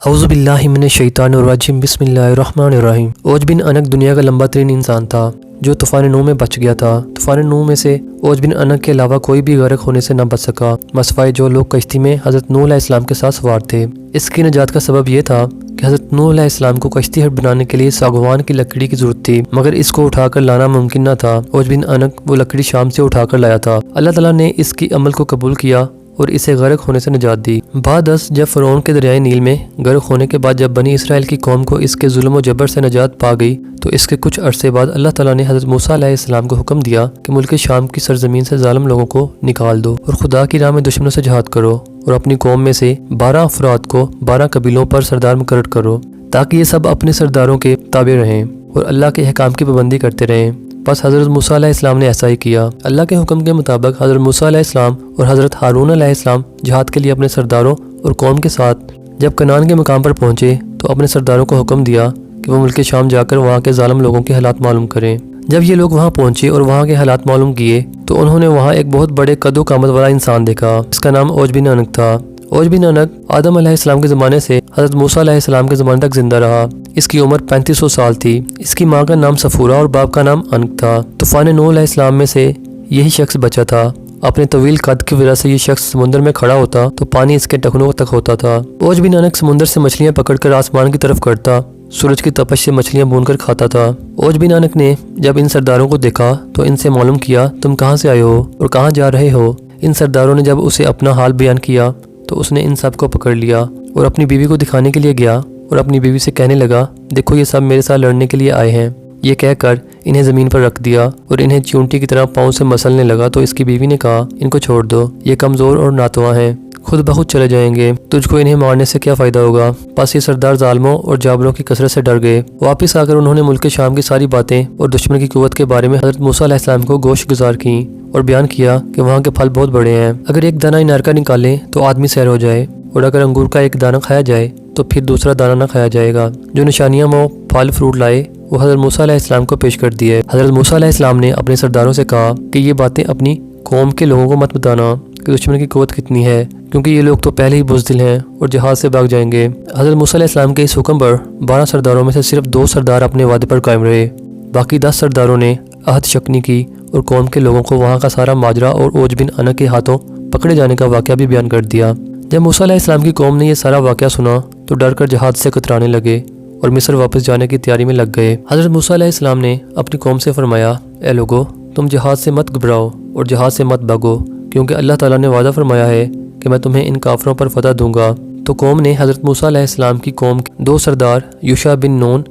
औज़ु बिल्लाहि मिनश शैतानिर रजीम बिस्मिल्लाहिर्रहमानिर्रहीम। औज बिन अनक दुनिया का लंबा तरीन इंसान था जो तूफ़ान नूह में बच गया था। तूफ़ान नूह में से औज बिन अनक के अलावा कोई भी गर्क होने से न बच सका, मसवाए जो लोग कश्ती में हज़रत नूह अलैहिस्सलाम के साथ सवार थे। इसकी नजात का सबब यह था कि हज़रत नूह अलैहिस्सलाम को कश्ती हट बनाने के लिए सागवान की लकड़ी की जरूरत थी, मगर इसको उठाकर लाना मुमकिन न था। औज बिन अनक वो लकड़ी शाम से उठाकर लाया था। अल्लाह ताला ने इसकी अमल को कबूल किया और इसे गर्क होने से निजात दी। बाद जब फ़िरौन के दरियाए नील में गर्क होने के बाद जब बनी इसराइल की कौम को इसके जुल्म और जबर से निजात पा गई, तो इसके कुछ अरसे बाद अल्लाह ताला ने हज़रत मूसा अलैहिस्सलाम को हुक्म दिया कि मुल्क शाम की सरजमीन से जालिम लोगों को निकाल दो और खुदा की राह में दुश्मनों से जिहाद करो और अपनी कौम में से 12 अफराद को 12 कबीलों पर सरदार मुकर्रर करो, ताकि ये सब अपने सरदारों के ताबे रहें और अल्लाह के अहकाम की पाबंदी करते रहें। बस हज़रत मूसा अलैहिस्सलाम ने ऐसा ही किया। अल्लाह के हुक्म के मुताबिक हज़रत मूसा अलैहिस्सलाम और हज़रत हारून अलैहिस्सलाम जिहाद के लिए अपने सरदारों और कौम के साथ जब कनान के मकाम पर पहुंचे तो अपने सरदारों को हुक्म दिया कि वो मुल्क शाम जाकर वहाँ के जालिम लोगों के हालात मालूम करें। जब ये लोग वहाँ पहुंचे और वहाँ के हालात मालूम किए तो उन्होंने वहाँ एक बहुत बड़े कदो कामत वाला इंसान देखा। इसका नाम औज बिन उनुक था। औज बिन उनुक आदम अलैहिस्सलाम के ज़माने से हज़रत मूसा अलैहिस्सलाम के ज़माने तक जिंदा रहा। इसकी उम्र 3500 साल थी। इसकी माँ का नाम सफूरा और बाप का नाम अनक था। तूफ़ान नूह अलैहिस्सलाम में से यही शख्स बचा था। अपने तवील कद की वजह से ये शख्स समुद्र में खड़ा होता तो पानी इसके टखनों तक होता था। औज बिन उनुक समुद्र से मछलियाँ पकड़कर आसमान की तरफ करता, सूरज की तपश से मछलियाँ भूनकर खाता था। औज बिन उनुक ने जब इन सरदारों को देखा तो इनसे मालूम किया, तुम कहाँ से आए हो और कहाँ जा रहे हो। इन सरदारों ने जब उसे अपना हाल बयान किया तो उसने इन सब को पकड़ लिया और अपनी बीवी को दिखाने के लिए गया और अपनी बीवी से कहने लगा, देखो ये सब मेरे साथ लड़ने के लिए आए हैं। ये कहकर इन्हें ज़मीन पर रख दिया और इन्हें चूंटी की तरह पाँव से मसलने लगा। तो इसकी बीवी ने कहा, इनको छोड़ दो, ये कमज़ोर और नातवा हैं, खुद ब खुद चले जाएंगे, तुझको इन्हें मारने से क्या फ़ायदा होगा। बस ये सरदार जालिमों और जाबरों की कसरत से डर गए। वापस आकर उन्होंने मुल्क शाम की सारी बातें और दुश्मन की कुव्वत के बारे में हज़रत मूसा अलैहिस्सलाम को गोश गुजार की और बयान किया कि वहाँ के फल बहुत बड़े हैं। अगर एक दाना इनार का निकालें तो आदमी सैर हो जाए, और अगर अंगूर का एक दाना खाया जाए तो फिर दूसरा दाना ना खाया जाएगा। जो निशानियाँ वो फल फ्रूट लाए वो हज़रत मूसा अलैहिस्सलाम को पेश कर दिए। हज़रत मूसा अलैहिस्सलाम ने अपने सरदारों से कहा कि ये बातें अपनी कौम के लोगों को मत बताना कि दुश्मन की कुव्वत कितनी है, क्योंकि ये लोग तो पहले ही बुज़दिल हैं और जहाज से भाग जाएंगे। हज़रत मूसा अलैहिस्सलाम के इस हुक्म पर 12 सरदारों में से सिर्फ 2 सरदार अपने वादे पर कायम रहे। बाकी 10 सरदारों ने अहद शक्नी की और कौम के लोगों को वहाँ का सारा माजरा और औज बिन उनुक के हाथों पकड़े जाने का वाक़या भी बयान कर दिया। जब मूसा अलैहिस्सलाम की कौम ने यह सारा वाक़या सुना तो डर कर जहाज से कतराने लगे और मिस्र वापस जाने की तैयारी में लग गए। हज़रत मूसा अलैहिस्सलाम ने अपनी कौम से फरमाया, ए लोगो, तुम जहाज से मत घबराओ और जहाज से मत भागो, क्योंकि अल्लाह ताला ने वादा फरमाया है कि मैं तुम्हें इन काफरों पर फतह दूंगा। तो कौम ने हज़रत मूसा अलैहिस्सलाम की कौम के 2 सरदार यूशा बिन नून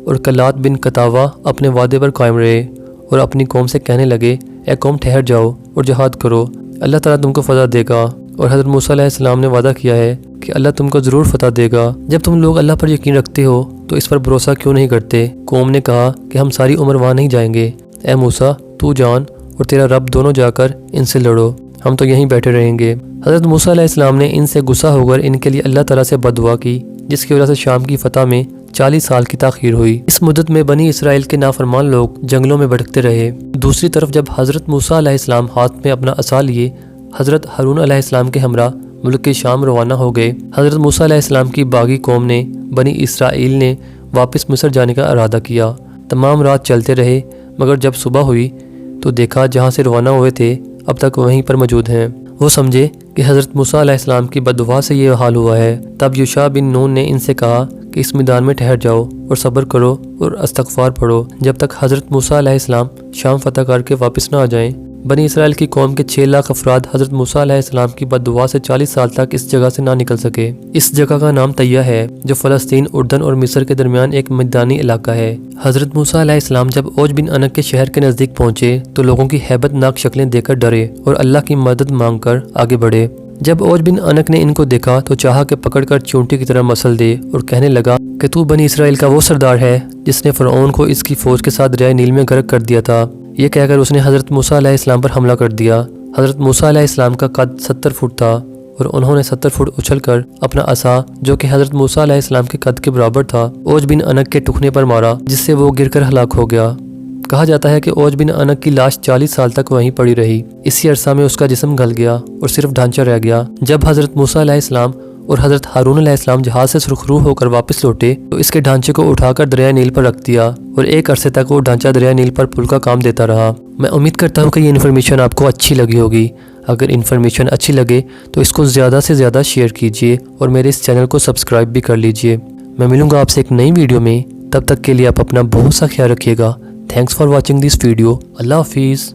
और कलात बिन कतावा अपने वादे पर कायम रहे और अपनी कौम से कहने लगे, ए कौम ठहर जाओ और जिहाद करो, अल्लाह ताला तुमको फतह देगा। और हज़रत मूसा अलैहिस्सलाम ने वादा किया है कि अल्लाह तुमको ज़रूर फतह देगा। जब तुम लोग अल्लाह पर यकीन रखते हो तो इस पर भरोसा क्यों नहीं करते। कौम ने कहा कि हम सारी उम्र वहाँ नहीं जाएंगे। ए मूसा, तू जान और तेरा रब दोनों जाकर इनसे लड़ो, हम तो यहीं बैठे रहेंगे। हज़रत मूसा अलैहिस्सलाम ने इनसे गुस्सा होकर इनके लिए अल्लाह ताला से बददुआ की, जिसकी वजह से शाम की फतह में 40 साल की ताख़ीर हुई। इस मुद्दत में बनी इसराइल के नाफरमान लोग जंगलों में भटकते रहे। दूसरी तरफ जब हज़रत मूसा अलैहिस्सलाम हाथ में अपना असा लिए हज़रत हारून अलैहिस्सलाम के हमरा मुल्क के शाम रवाना हो गए। हज़रत मूसा अलैहिस्सलाम की बागी कौम ने बनी इसराइल ने वापस मिस्र जाने का इरादा किया। तमाम रात चलते रहे, मगर जब सुबह हुई तो देखा जहाँ से रवाना हुए थे अब तक वहीं पर मौजूद हैं। वो समझे कि हज़रत मूसा अलैहिस्सलाम की बद्दुआ से ये हाल हुआ है। तब यूशा बिन नून ने इनसे कहा कि इस मैदान में ठहर जाओ और सब्र करो और इस्तग़फ़ार पढ़ो जब तक हज़रत मूसा अलैहिस्सलाम शाम फतह करके वापस ना आ जाएं। बनी इसराइल की कौम के 6 लाख अफराद हज़रत मूसा अलैहिस्सलाम की बद्दुआ से 40 साल तक इस जगह से ना निकल सके। इस जगह का नाम तैया है, जो फ़लस्तीन, उर्दन और मिस्र के दरमियान एक मैदानी इलाका है। हज़रत मूसा अलैहिस्सलाम जब औज बिन उनुक के शहर के नज़दीक पहुँचे तो लोगों की हैबतनाक शक्लें देखकर डरे और अल्लाह की मदद मांग कर आगे बढ़े। जब औज बिन उनुक ने इनको देखा तो चाहा कि पकड़कर चूंटी की तरह मसल दे और कहने लगा कि तू बनी इसराइल का वो सरदार है जिसने फ़िरऔन को इसकी फ़ौज के साथ दरियाए नील में गर्क कर दिया था। ये कहकर उसने हज़रत मूसा अलैहिस्सलाम पर हमला कर दिया। हज़रत मूसा अलैहिस्सलाम का कद 70 फुट था और उन्होंने 70 फुट उछलकर अपना असा, जो कि हज़रत मूसा अलैहिस्सलाम के कद के बराबर था, औज बिन उनुक के टुकने पर मारा, जिससे वो गिरकर हलाक हो गया। कहा जाता है कि औज बिन उनुक की लाश 40 साल तक वहीं पड़ी रही। इसी अरसा में उसका जिस्म गल गया और सिर्फ ढांचा रह गया। जब हज़रत मूसा अलैहिस्सलाम اور حضرت ہارون علیہ السلام جہاز سے سرخرو ہو کر واپس لوٹے تو اس کے ڈھانچے کو اٹھا کر دریائے نیل پر رکھ دیا اور ایک عرصے تک وہ ڈھانچہ دریائے نیل پر پل کا کام دیتا رہا۔ میں امید کرتا ہوں کہ یہ انفارمیشن آپ کو اچھی لگی ہوگی۔ اگر انفارمیشن اچھی لگے تو اس کو زیادہ سے زیادہ شیئر کیجیے اور میرے اس چینل کو سبسکرائب بھی کر لیجیے۔ میں ملوں گا آپ سے ایک نئی ویڈیو میں، تب تک کے لیے آپ اپنا بہت سا خیال رکھیے گا۔ Thanks for watching this video. اللہ حافظ۔